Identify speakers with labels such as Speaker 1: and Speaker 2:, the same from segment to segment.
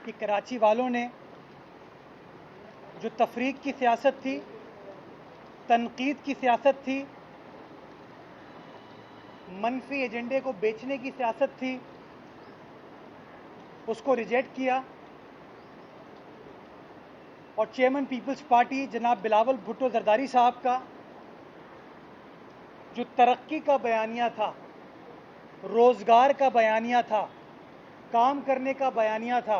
Speaker 1: कि कराची वालों ने जो तफरीक की सियासत थी, तनकीद की सियासत थी, मनफी एजेंडे को बेचने की सियासत थी, उसको रिजेक्ट किया और चेयरमैन पीपल्स पार्टी जनाब बिलावल भुट्टो जरदारी साहब का जो तरक्की का बयानिया था, रोज़गार का बयानिया था, काम करने का बयानिया था,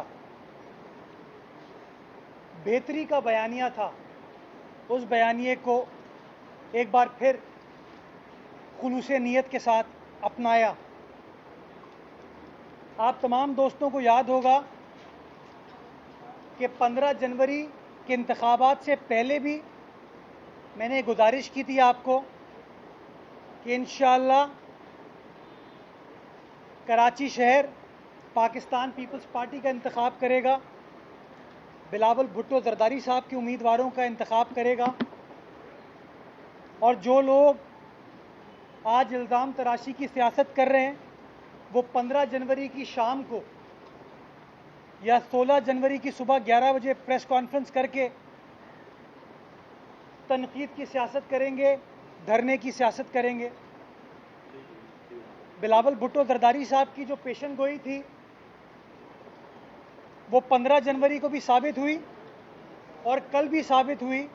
Speaker 1: बेहतरी का बयानिया था, उस बयानिए को एक बार फिर खुलूसे नीयत के साथ अपनाया। आप तमाम दोस्तों को याद होगा कि 15 जनवरी के इंतखाबात से पहले भी मैंने गुजारिश की थी आपको कि इंशाअल्लाह कराची शहर पाकिस्तान पीपल्स पार्टी का इंतखाब करेगा, बिलावल भुट्टो जरदारी साहब के उम्मीदवारों का इंतखाब करेगा और जो लोग आज इल्ज़ाम तराशी की सियासत कर रहे हैं वो 15 जनवरी की शाम को या 16 जनवरी की सुबह 11 बजे प्रेस कॉन्फ्रेंस करके तनकीद की सियासत करेंगे, धरने की सियासत करेंगे। बिलावल भुट्टो जरदारी साहब की जो पेशन गोई थी वो 15 जनवरी को भी साबित हुई और कल भी साबित हुई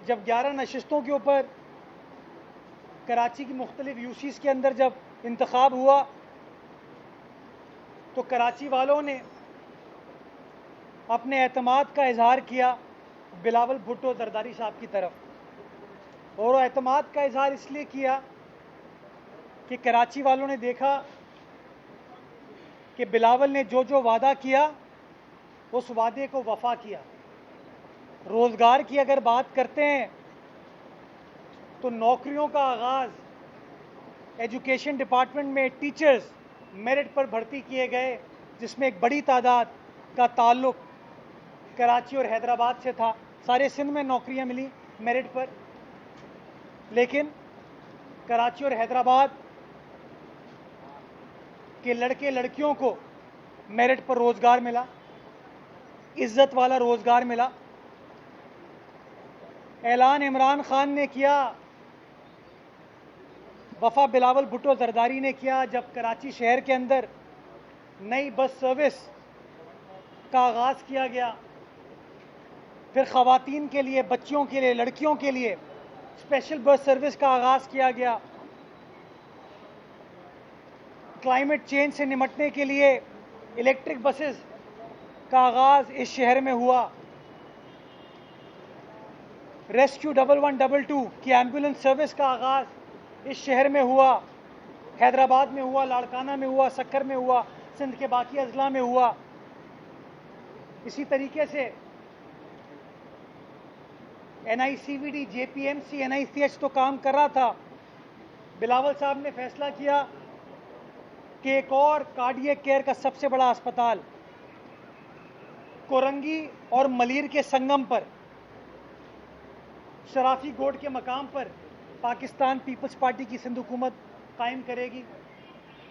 Speaker 1: जब 11 नशिस्तों के ऊपर कराची की मुख्तलिफ यूसीज़ के अंदर जब इंतखाब हुआ तो कराची वालों ने अपने एतमाद का इजहार किया बिलावल भुट्टो जरदारी साहब की तरफ और एतमाद का इजहार इसलिए किया कि कराची वालों ने देखा कि बिलावल ने जो जो वादा किया उस वादे को वफा किया। रोज़गार की अगर बात करते हैं तो नौकरियों का आगाज़ एजुकेशन डिपार्टमेंट में टीचर्स मेरिट पर भर्ती किए गए, जिसमें एक बड़ी तादाद का ताल्लुक़ कराची और हैदराबाद से था। सारे सिंध में नौकरियां मिली मेरिट पर, लेकिन कराची और हैदराबाद के लड़के लड़कियों को मेरिट पर रोज़गार मिला, इज्जत वाला रोज़गार मिला। ऐलान इमरान खान ने किया, वफा बिलावल भुट्टो जरदारी ने किया जब कराची शहर के अंदर नई बस सर्विस का आगाज़ किया गया। फिर ख़वातीन के लिए, बच्चियों के लिए, लड़कियों के लिए स्पेशल बस सर्विस का आगाज़ किया गया। क्लाइमेट चेंज से निपटने के लिए इलेक्ट्रिक बसेस का आगाज़ इस शहर में हुआ। रेस्क्यू 1122 की एम्बुलेंस सर्विस का आगाज़ इस शहर में हुआ, हैदराबाद में हुआ, लाड़काना में हुआ, सक्कर में हुआ, सिंध के बाकी अजला में हुआ। इसी तरीके से NICVD, JPMC, NICH तो काम कर रहा था। बिलावल साहब ने फैसला किया कि एक और कार्डियक केयर का सबसे बड़ा अस्पताल कोरंगी और मलीर के संगम पर, शराफी गोड के मकाम पर पाकिस्तान पीपल्स पार्टी की सिंध हुकूमत कायम करेगी।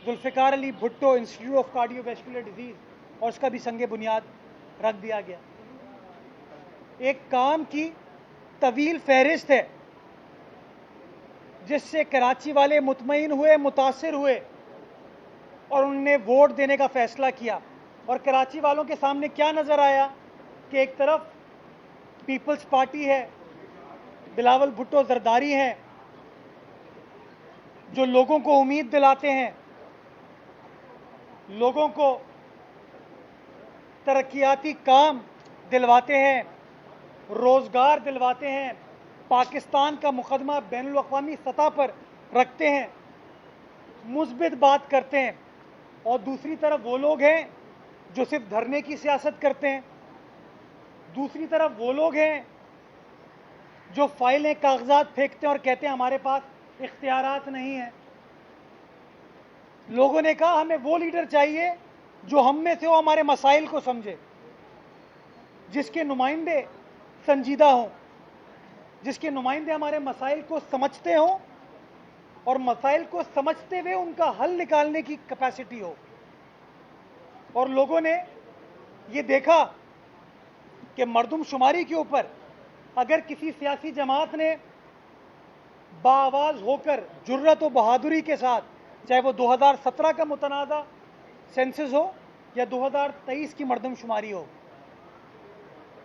Speaker 1: Zulfikar Ali Bhutto institute of cardiovascular disease और उसका भी संगे बुनियाद रख दिया गया। एक काम की तवील फहरिस्त है जिससे कराची वाले मुतमईन हुए, मुतासिर हुए और उन्होंने वोट देने का फैसला किया। और कराची वालों के सामने क्या नज़र आया कि एक तरफ पीपल्स पार्टी है, बिलावल भुट्टो जरदारी हैं जो लोगों को उम्मीद दिलाते हैं, लोगों को तरक्याती काम दिलवाते हैं, रोज़गार दिलवाते हैं, पाकिस्तान का मुकदमा बैनुल अक़वामी सतह पर रखते हैं, मुस्बित बात करते हैं। और दूसरी तरफ वो लोग हैं जो सिर्फ धरने की सियासत करते हैं। दूसरी तरफ वो लोग हैं जो फाइलें, कागजात फेंकते हैं और कहते हैं हमारे पास इख्तियारात नहीं है। लोगों ने कहा हमें वो लीडर चाहिए जो हम में से हो, हमारे मसाइल को समझे, जिसके नुमाइंदे संजीदा हों, जिसके नुमाइंदे हमारे मसाइल को समझते हों और मसाइल को समझते हुए उनका हल निकालने की कैपेसिटी हो। और लोगों ने ये देखा कि मर्दमशुमारी के ऊपर अगर किसी सियासी जमात ने बाआवाज़ होकर जुर्रत और बहादुरी के साथ, चाहे वो 2017 का मुतनाज़ा सेंसस हो या 2023 की मर्दमशुमारी हो,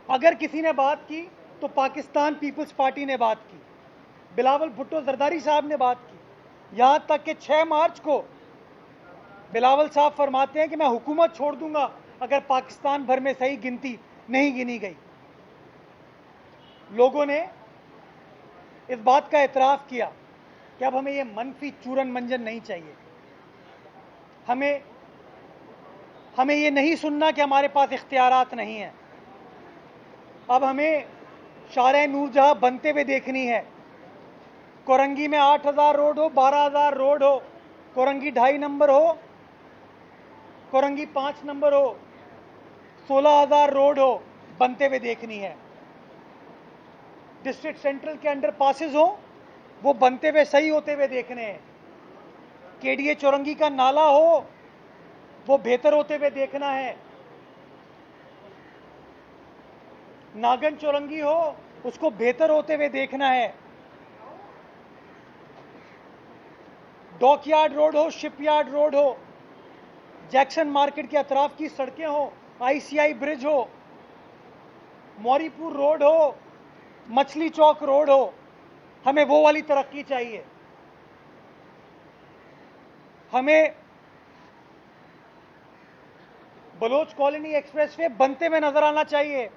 Speaker 1: अगर किसी ने बात की तो पाकिस्तान पीपल्स पार्टी ने बात की, बिलावल भुट्टो जरदारी साहब ने बात की। यहां तक कि 6 मार्च को बिलावल साहब फरमाते हैं कि मैं हुकूमत छोड़ दूंगा अगर पाकिस्तान भर में सही गिनती नहीं गिनी गई। लोगों ने इस बात का एतराफ़ किया कि अब हमें ये मनफी चूरन मंजन नहीं चाहिए। हमें ये नहीं सुनना कि हमारे पास इख्तियारात नहीं हैं। अब हमें शारे नूरजहां बनते हुए देखनी है। कोरंगी में 8,000 रोड हो, 12,000 रोड हो, कोरंगी 2.5 नंबर हो, कोरंगी 5 नंबर हो, 16,000 रोड हो, बनते हुए देखनी है। डिस्ट्रिक्ट सेंट्रल के अंडर पासेस हो, वो बनते हुए सही होते हुए देखने हैं। केडीए चौरंगी का नाला हो, वो बेहतर होते हुए देखना है। नागन चौरंगी हो, उसको बेहतर होते हुए देखना है। डॉकयार्ड रोड हो, शिपयार्ड रोड हो, जैक्सन मार्केट के अतराफ की सड़कें हो, आईसीआई ब्रिज हो, मौरीपुर रोड हो, मछली चौक रोड हो, हमें वो वाली तरक्की चाहिए। हमें बलोच कॉलोनी एक्सप्रेसवे बनते हुए नजर आना चाहिए।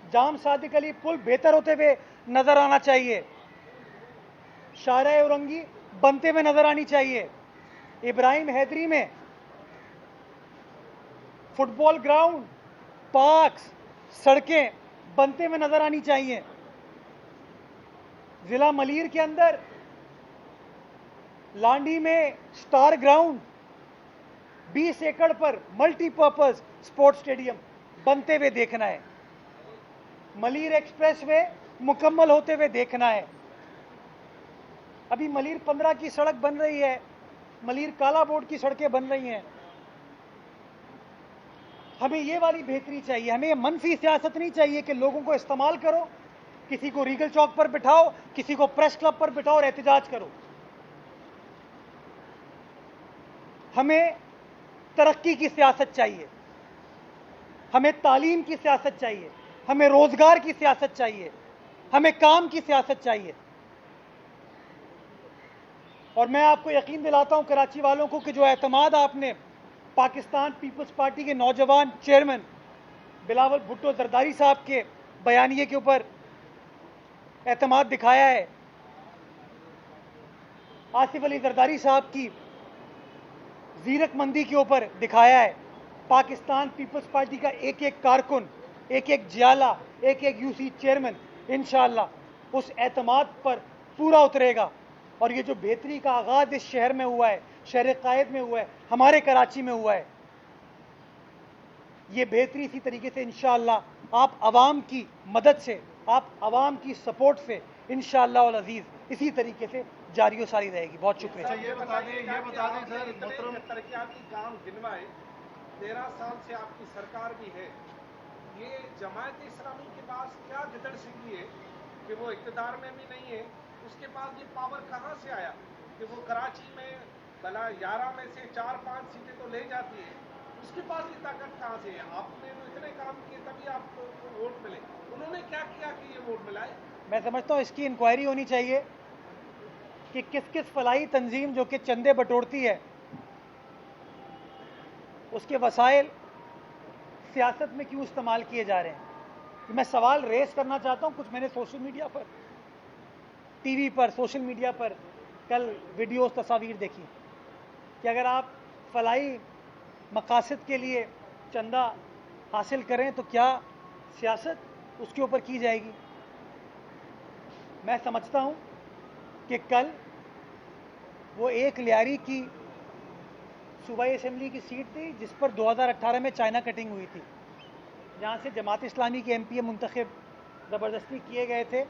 Speaker 1: जाम सादिक अली पुल बेहतर होते हुए नजर आना चाहिए। शाहराह औरंगी बनते हुए नजर आनी चाहिए। इब्राहिम हैदरी में फुटबॉल ग्राउंड, पार्क्स, सड़कें बनते हुए नजर आनी चाहिए। जिला मलीर के अंदर लांडी में स्टार ग्राउंड, 20 एकड़ पर मल्टीपर्पज स्पोर्ट्स स्टेडियम बनते हुए देखना है। मलीर एक्सप्रेसवे मुकम्मल होते हुए देखना है। अभी मलीर 15 की सड़क बन रही है, मलीर काला बोर्ड की सड़कें बन रही हैं। हमें ये वाली बेहतरी चाहिए। हमें ये मनफी सियासत नहीं चाहिए कि लोगों को इस्तेमाल करो, किसी को रीगल चौक पर बिठाओ, किसी को प्रेस क्लब पर बिठाओ और एहतजाज करो। हमें तरक्की की सियासत चाहिए, हमें तालीम की सियासत चाहिए, हमें रोजगार की सियासत चाहिए, हमें काम की सियासत चाहिए। और मैं आपको यकीन दिलाता हूं कराची वालों को कि जो एतमाद आपने पाकिस्तान पीपल्स पार्टी के नौजवान चेयरमैन बिलावल भुट्टो जरदारी साहब के बयानिए के ऊपर एतमाद दिखाया है, आसिफ अली जरदारी साहब की जीरकमंदी के ऊपर दिखाया है, पाकिस्तान पीपल्स पार्टी का एक एक कारकुन, एक एक जियाला, एक एक यूसी चेयरमैन इंशाअल्लाह उस एतमाद पर पूरा उतरेगा। और ये जो बेहतरी का आगाज इस शहर में हुआ है, शहर कायद में हुआ है, हमारे कराची में हुआ है, ये बेहतरी इसी तरीके से इंशाअल्लाह आप अवाम की मदद से, आप अवाम की सपोर्ट से इंशाअल्लाह अज़ीज़ इसी तरीके से जारी व सारी रहेगी। बहुत शुक्रिया।
Speaker 2: ये बता दें सर, मोहतरम तरक्याती काम गिनवाए, 13 साल से आपकी सरकार भी है, ये जमात इस्लामी के पास क्या गिदड़ सिंगी है कि वो इक़्तिदार में भी नहीं है, उसके पास ये पावर कहाँ से आया कि वो कराची में भला 11 में से 4-5 सीटें तो ले जाती है, उसके पास ये ताकत कहाँ से है? आपने तो इतने काम किए तभी आपको वोट मिले, उन्होंने क्या किया कि ये वोट मिला है?
Speaker 1: मैं समझता हूँ इसकी इंक्वायरी होनी चाहिए कि किस किस फलाही तंजीम जो कि चंदे बटोरती है, उसके वसाइल सियासत में क्यों इस्तेमाल किए जा रहे हैं। मैं सवाल रेस करना चाहता हूँ। कुछ मैंने सोशल मीडिया पर, टीवी पर, सोशल मीडिया पर कल वीडियोस, तस्वीर देखी कि अगर आप फलाही मकासद के लिए चंदा हासिल करें तो क्या सियासत उसके ऊपर की जाएगी। मैं समझता हूँ कि कल वो एक लियारी की सूबाई असेंबली की सीट थी जिस पर 2018 में चाइना कटिंग हुई थी, जहाँ से जमात इस्लामी के एमपीए मुंतखब ज़बरदस्ती किए गए थे।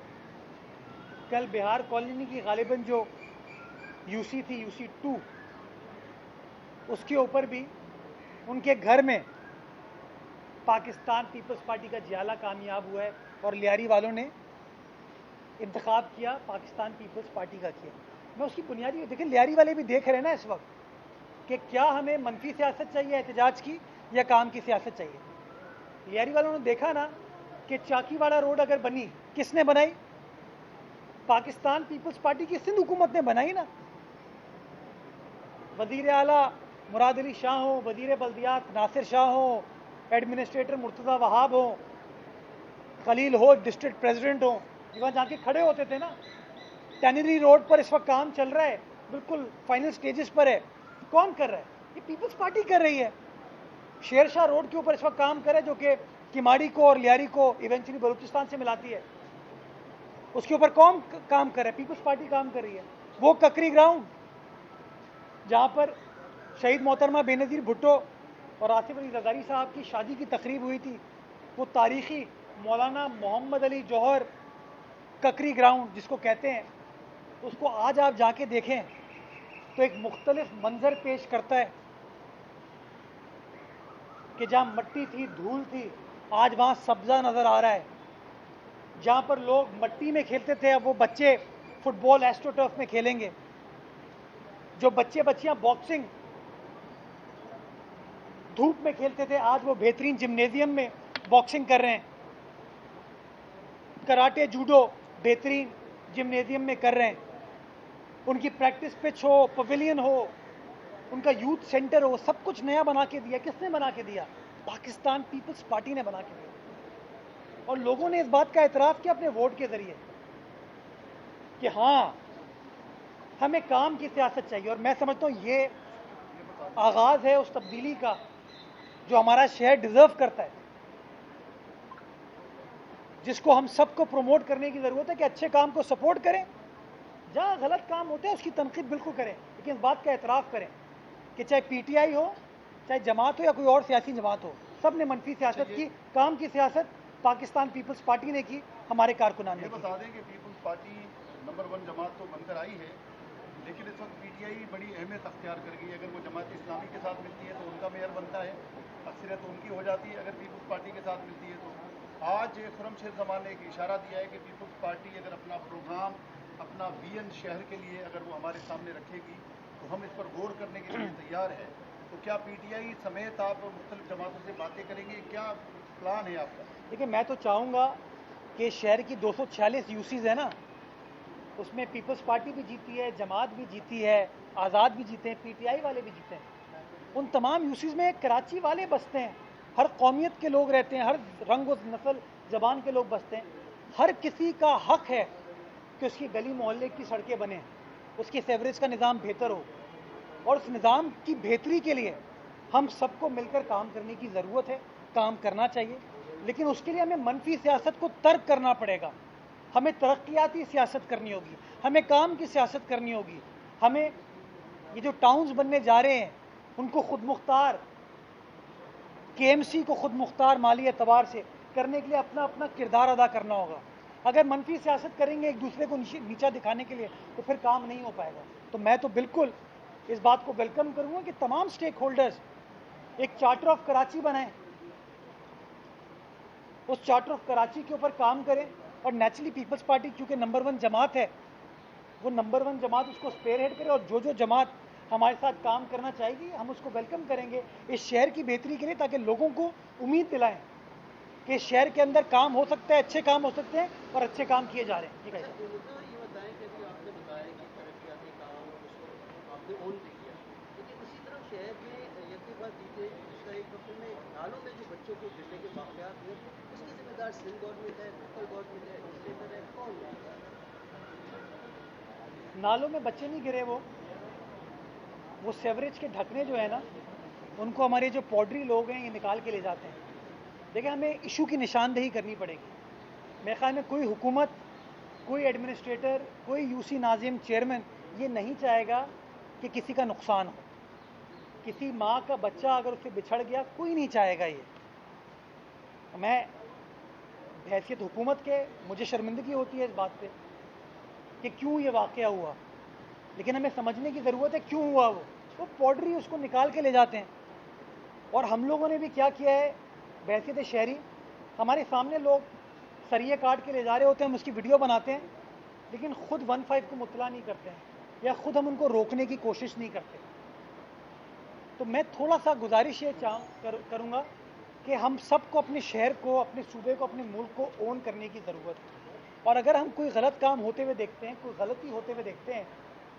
Speaker 1: कल बिहार कॉलोनी की गालिबन जो यूसी थी, यूसी 2, उसके ऊपर भी उनके घर में पाकिस्तान पीपल्स पार्टी का जियाला कामयाब हुआ है और लियारी वालों ने इंतखाब किया, पाकिस्तान पीपल्स पार्टी का किया। मैं उसकी बुनियादी देखिए, लियारी वाले भी देख रहे हैं ना इस वक्त कि क्या हमें मनफी सियासत चाहिए एहतजाज की या काम की सियासत चाहिए। लियारी वालों ने देखा ना कि चाकीवाड़ा रोड अगर बनी, किसने बनाई? पाकिस्तान पीपल्स पार्टी की सिंध हुकूमत ने बनाई ना। वजीर आला मुराद अली शाह हो, वजीर बल्दियात नासिर शाह हो, एडमिनिस्ट्रेटर मुर्तज़ा वहाब हो, खलील हो, डिस्ट्रिक्ट प्रेसिडेंट हो, वहाँ जाके खड़े होते थे ना। टैनरी रोड पर इस वक्त काम चल रहा है, बिल्कुल फाइनल स्टेजेस पर है। कौन कर रहा है? ये पीपल्स पार्टी कर रही है। शेरशाह रोड के ऊपर इस वक्त काम करे, जो कि किमाड़ी को और लियारी को इवेंचुअली बलूचिस्तान से मिलाती है। उसके ऊपर कौन काम कर रहा है? पीपल्स पार्टी काम कर रही है। वो ककरी ग्राउंड जहाँ पर शहीद मोहतरमा बेनज़ीर भुट्टो और आसिफ अली जरदारी साहब की शादी की तकरीब हुई थी, वो तारीखी मौलाना मोहम्मद अली जौहर ककरी ग्राउंड जिसको कहते हैं, उसको आज आप जाके देखें तो एक मुख्तलिफ मंजर पेश करता है कि जहाँ मट्टी थी, धूल थी, आज वहाँ सब्जा नज़र आ रहा है। जहाँ पर लोग मट्टी में खेलते थे, अब वो बच्चे फुटबॉल एस्ट्रोटर्फ में खेलेंगे। जो बच्चे बच्चियाँ बॉक्सिंग धूप में खेलते थे, आज वो बेहतरीन जिम्नेजियम में बॉक्सिंग कर रहे हैं। कराटे जूडो बेहतरीन जिम्नेजियम में कर रहे हैं। उनकी प्रैक्टिस पिच हो, पवेलियन हो, उनका यूथ सेंटर हो, सब कुछ नया बना के दिया। किसने बना के दिया? पाकिस्तान पीपल्स पार्टी ने बना के दिया। और लोगों ने इस बात का एतराफ़ किया अपने वोट के जरिए कि हाँ, हमें काम की सियासत चाहिए। और मैं समझता हूँ ये आगाज़ है उस तब्दीली का जो हमारा शहर डिजर्व करता है, जिसको हम सबको प्रमोट करने की ज़रूरत है कि अच्छे काम को सपोर्ट करें, जहाँ गलत काम होते हैं उसकी तनकीद बिल्कुल करें, लेकिन इस बात का एतराफ़ करें कि चाहे पीटीआई हो, चाहे जमात हो या कोई और सियासी जमात हो, सब ने मनफी सियासत की। काम की सियासत पाकिस्तान पीपल्स पार्टी ने की, हमारे कारकुनान ने।
Speaker 3: बता दें कि पीपल्स पार्टी नंबर 1 जमात तो बनकर आई है, लेकिन इस वक्त पीटीआई बड़ी अहमियत अख्तियार कर गई है। अगर वो जमात इस्लामी के साथ मिलती है तो उनका मेयर बनता है, अक्सरियत उनकी हो जाती है। अगर पीपल्स पार्टी के साथ मिलती है तो आज खुरमशेर जमान ने एक इशारा दिया है कि पीपल्स पार्टी अगर अपना प्रोग्राम, अपना विजन शहर के लिए अगर वो हमारे सामने रखेगी तो हम इस पर गौर करने के लिए तैयार है। तो क्या पीटीआई समेत आप मुख्तलिफ जमातों से बातें करेंगे? क्या प्लान है आपका?
Speaker 1: देखिए, मैं तो चाहूँगा कि शहर की 246 यूसीज़ है ना, उसमें पीपल्स पार्टी भी जीती है, जमात भी जीती है, आज़ाद भी जीते हैं, पीटीआई वाले भी जीते हैं। उन तमाम यूसीज़ में कराची वाले बसते हैं, हर कौमियत के लोग रहते हैं, हर रंग व नस्ल ज़बान के लोग बसते हैं। हर किसी का हक है कि उसकी गली मोहल्ले की सड़कें बने, उसकी सेवरेज का निज़ाम बेहतर हो, और उस निज़ाम की बेहतरी के लिए हम सबको मिलकर काम करने की ज़रूरत है, काम करना चाहिए। लेकिन उसके लिए हमें मनफी सियासत को तर्क करना पड़ेगा, हमें तरक्याती सियासत करनी होगी, हमें काम की सियासत करनी होगी। हमें ये जो टाउन्स बनने जा रहे हैं उनको खुद मुख्तार, केएमसी को खुद मुख्तार माली एतबार से करने के लिए अपना अपना किरदार अदा करना होगा। अगर मनफी सियासत करेंगे एक दूसरे को नीचा दिखाने के लिए तो फिर काम नहीं हो पाएगा। तो मैं तो बिल्कुल इस बात को वेलकम करूँगा कि तमाम स्टेक होल्डर्स एक चार्टर ऑफ कराची बनाएं, उस चार्टर ऑफ कराची के ऊपर काम करें। और नेचुरली पीपल्स पार्टी क्योंकि नंबर 1 जमात है, वो नंबर 1 जमात उसको स्पेयर हेड करे, और जो जमात हमारे साथ काम करना चाहेगी हम उसको वेलकम करेंगे इस शहर की बेहतरी के लिए, ताकि लोगों को उम्मीद दिलाएं कि इस शहर के अंदर काम हो सकता है, अच्छे काम हो सकते हैं और अच्छे काम किए जा रहे हैं। ठीक है,
Speaker 4: ये बताएं कि अभी आपने बताया कि तरक्याती काम उसको आपने ऑन भी किया, लेकिन इसी तरह शहर में यकी बात दीजिए पिछले एक हफ्ते में नालों में जो बच्चों को गिरने के वाक़यात हुए, इसकी जिम्मेदार सिंध गवर्नमेंट है, लोकल गवर्नमेंट है, एडमिनिस्ट्रेटर है, कौन है?
Speaker 1: नालों में बच्चे नहीं गिरे, वो सेवरेज के ढकने जो है ना, उनको हमारे जो पॉडरी लोग हैं ये निकाल के ले जाते हैं। देखिए, हमें इशू की निशानदेही करनी पड़ेगी। मेरे ख्याल में कोई हुकूमत, कोई एडमिनिस्ट्रेटर, कोई यूसी नाजिम चेयरमैन ये नहीं चाहेगा कि किसी का नुकसान हो। किसी माँ का बच्चा अगर उससे बिछड़ गया, कोई नहीं चाहेगा ये। मैं हैसियत हुकूमत के मुझे शर्मिंदगी होती है इस बात पे कि क्यों ये वाक़या हुआ, लेकिन हमें समझने की ज़रूरत है क्यों हुआ। वो पॉडरी उसको निकाल के ले जाते हैं। और हम लोगों ने भी क्या किया है, बहसीत शहरी हमारे सामने लोग सरिये काट के ले जा रहे होते हैं, हम उसकी वीडियो बनाते हैं, लेकिन खुद 15 को मुतला नहीं करते हैं या खुद हम उनको रोकने की कोशिश नहीं करते। तो मैं थोड़ा सा गुजारिश ये करूँगा कि हम सबको अपने शहर को, अपने सूबे को, अपने मुल्क को ओन करने की ज़रूरत है। और अगर हम कोई गलत काम होते हुए देखते हैं, कोई गलती होते हुए देखते हैं,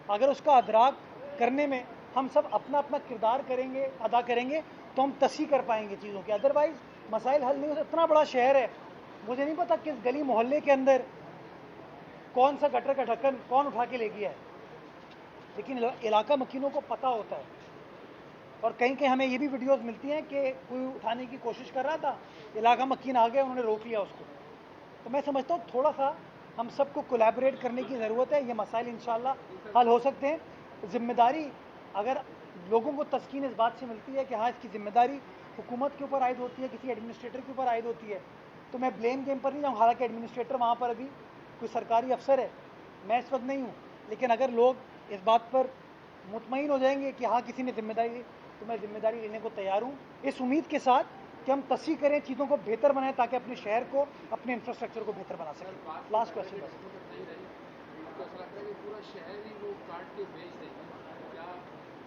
Speaker 1: अगर उसका अदराक करने में हम सब अपना अपना किरदार करेंगे, अदा करेंगे, तो हम तसी कर पाएंगे चीज़ों के। अदरवाइज़ मसाइल हल नहीं हो सकते। इतना बड़ा शहर है, मुझे नहीं पता किस गली मोहल्ले के अंदर कौन सा गटर का ढक्कन कौन उठा के ले गया है, लेकिन इलाका मकीनों को पता होता है। और कहीं कहीं हमें ये भी वीडियोस मिलती हैं कि कोई उठाने की कोशिश कर रहा था, इलाका मकीन आ गया, उन्होंने रोक लिया उसको। तो मैं समझता हूँ थोड़ा सा हम सबको कोलैबोरेट करने की ज़रूरत है, ये मसाइल इंशाल्लाह हल हो सकते हैं। जिम्मेदारी अगर लोगों को तस्कीन इस बात से मिलती है कि हाँ इसकी जिम्मेदारी हुकूमत के ऊपर आयद होती है, किसी एडमिनिस्ट्रेटर के ऊपर आयद होती है, तो मैं ब्लेम गेम पर नहीं जाऊँ। हालांकि एडमिनिस्ट्रेटर वहाँ पर अभी कोई सरकारी अफसर है, मैं इस वक्त नहीं हूँ, लेकिन अगर लोग इस बात पर मुतमईन हो जाएंगे कि हाँ किसी ने जिम्मेदारी ली, तो मैं जिम्मेदारी लेने को तैयार हूँ, इस उम्मीद के साथ कि हम तसी करें, चीज़ों को बेहतर बनाएं ताकि अपने शहर को, अपने इंफ्रास्ट्रक्चर को बेहतर बना सकें। लास्ट क्वेश्चन बस।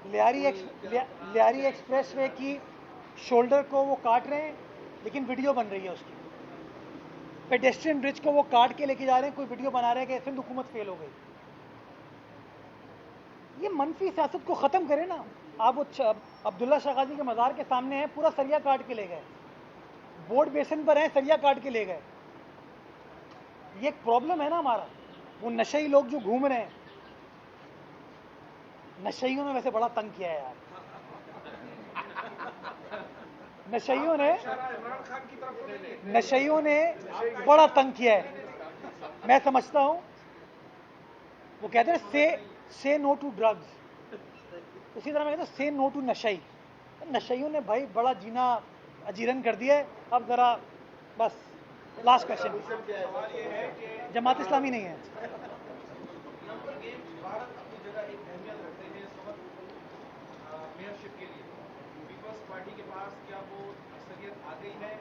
Speaker 1: लियारी एक्सप्रेस वे की शोल्डर को वो काट रहे हैं, लेकिन वीडियो बन रही है उसकी। पेडेस्ट्रियन ब्रिज को वो काट के लेके जा रहे हैं, कोई वीडियो बना रहे हैं कि सिंध हुकूमत फेल हो गई। ये मनफी सियासत को ख़त्म करें ना। आप वो अब्दुल्ला शाह गाजी के मज़ार के सामने हैं, पूरा सरिया काट के ले गए। बोर्ड बेसिन पर हैं, सरिया काट के ले गए। ये एक प्रॉब्लम है ना हमारा। वो नशई लोग जो घूम रहे हैं, नशइयों ने वैसे बड़ा तंग किया है यार, नशइयों ने बड़ा तंग किया है। मैं समझता हूं वो कहते हैं से नो टू ड्रग्स, उसी तरह मैं कहता हूं से नो टू नशई। नशइयों ने भाई बड़ा जीना अजीरन कर दिया है। अब जरा बस लास्ट क्वेश्चन, जमात इस्लामी नहीं है।
Speaker 2: मेयरशिप के लिए पीपल्स पार्टी के पास क्या वो अक्सरियत आ गई है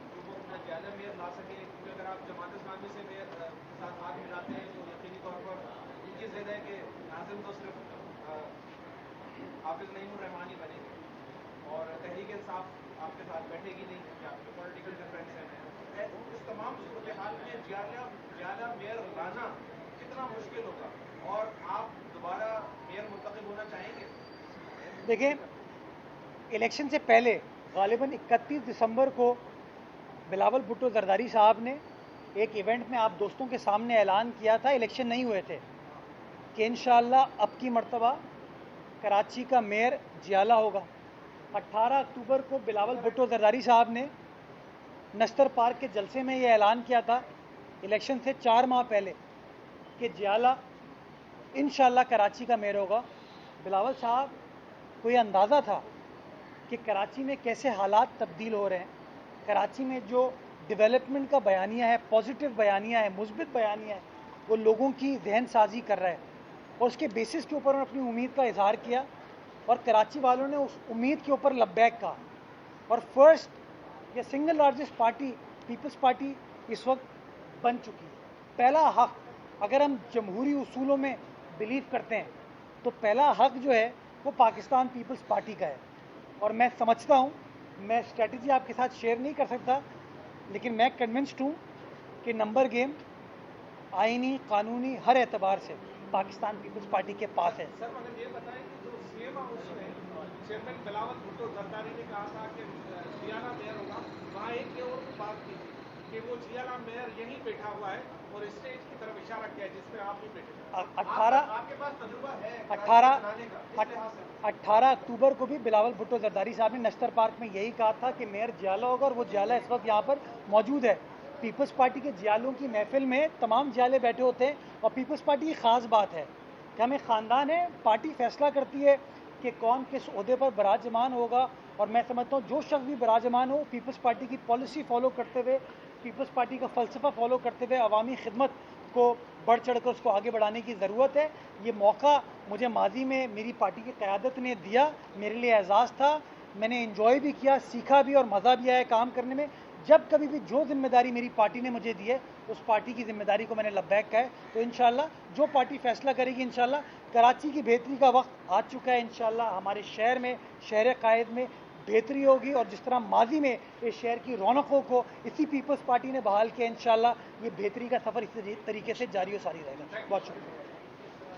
Speaker 2: जो वो अपना ज्यादा मेयर ला सके? क्योंकि अगर आप जमात इस्लामी से मेयर साथ हाथ मिलाते हैं तो यकीनी तौर पर उनकी जिद है कि नाज़िम तो सिर्फ हाफिज नईमुर रहमानी बनेंगे और तहरीक इंसाफ आपके साथ बैठेगी नहीं, क्योंकि आपके पॉलिटिकल डिफरेंस हैं। इस तमाम सूरत हाल में ज्यादा मेयर लाना कितना मुश्किल होगा और आप दोबारा मेयर मुंतखब होना चाहेंगे?
Speaker 1: देखिए, इलेक्शन से पहले गालिबन 31 दिसंबर को बिलावल भुट्टो जरदारी साहब ने एक इवेंट में आप दोस्तों के सामने ऐलान किया था, इलेक्शन नहीं हुए थे, कि इंशाअल्लाह अब की मर्तबा कराची का मेयर जियाला होगा। 18 अक्टूबर को बिलावल भुट्टो जरदारी साहब ने नश्तर पार्क के जलसे में ये ऐलान किया था, इलेक्शन से 4 माह पहले, कि जियाला इंशाअल्लाह कराची का मेयर होगा। बिलावल साहब को ये अंदाज़ा था कि कराची में कैसे हालात तब्दील हो रहे हैं, कराची में जो डेवलपमेंट का बयानिया है, पॉजिटिव बयानिया है, मुस्बित बयानिया है, वो लोगों की जहन साजी कर रहा है। और उसके बेसिस के ऊपर उन्होंने अपनी उम्मीद का इजहार किया और कराची वालों ने उस उम्मीद के ऊपर लब्बैक कहा। और फर्स्ट या single largest party people's party इस वक्त बन चुकी है। पहला हक, अगर हम जमहूरी उसूलों में बिलीव करते हैं, तो पहला हक जो है वो पाकिस्तान पीपल्स पार्टी का है। और मैं समझता हूँ, मैं स्ट्रेटजी आपके साथ शेयर नहीं कर सकता, लेकिन मैं कन्विंस्ड हूँ कि नंबर गेम आईनी, कानूनी, हर एतबार से पाकिस्तान पीपल्स पार्टी के पास है।
Speaker 2: सर मगर ये बताएं कि जो सीएम हाउस में चेयरमैन बिलावल भुट्टो जरदारी ने कहा था कि जियाला मेयर होगा, वहाँ एक ये और बात की थी कि वो जियाला मेयर यहीं बैठा हुआ है और स्टेज की तरफ इशारा किया है जिसमें आप भी बैठे।
Speaker 1: 18 अक्टूबर को भी बिलावल भुट्टो जरदारी साहब ने नश्तर पार्क में यही कहा था कि मेयर जियाला होगा और वो जियाला इस वक्त यहाँ पर मौजूद है। पीपल्स पार्टी के जियालों की महफिल में तमाम जियाले बैठे होते हैं। और पीपल्स पार्टी की ख़ास बात है कि हमें ख़ानदान है, पार्टी फैसला करती है कि कौन किस ओहदे पर बराजमान होगा। और मैं समझता हूँ जो शख्स भी बराजमान हो, पीपल्स पार्टी की पॉलिसी फॉलो करते हुए, पीपल्स पार्टी का फ़लसफ़ा फॉलो करते हुए अवामी खिदमत को बढ़ चढ़ कर उसको आगे बढ़ाने की ज़रूरत है। ये मौका मुझे माजी में मेरी पार्टी की क़यादत ने दिया, मेरे लिए एजाज़ था मैंने एंजॉय भी किया, सीखा भी और मज़ा भी आया काम करने में। जब कभी भी जो जिम्मेदारी मेरी पार्टी ने मुझे दी है, उस पार्टी की जिम्मेदारी को मैंने लब्बैक कहा है। तो इंशाल्लाह जो पार्टी फैसला करेगी, इंशाल्लाह कराची की बेहतरी का वक्त आ चुका है। इंशाल्लाह हमारे शहर में, शहर कायद में बेहतरी होगी और जिस तरह माजी में इस शहर की रौनकों को इसी पीपल्स पार्टी ने बहाल किया, इंशाल्लाह ये बेहतरी का सफ़र इसी तरीके से जारी और सारी रहेगा। बहुत शुक्रिया।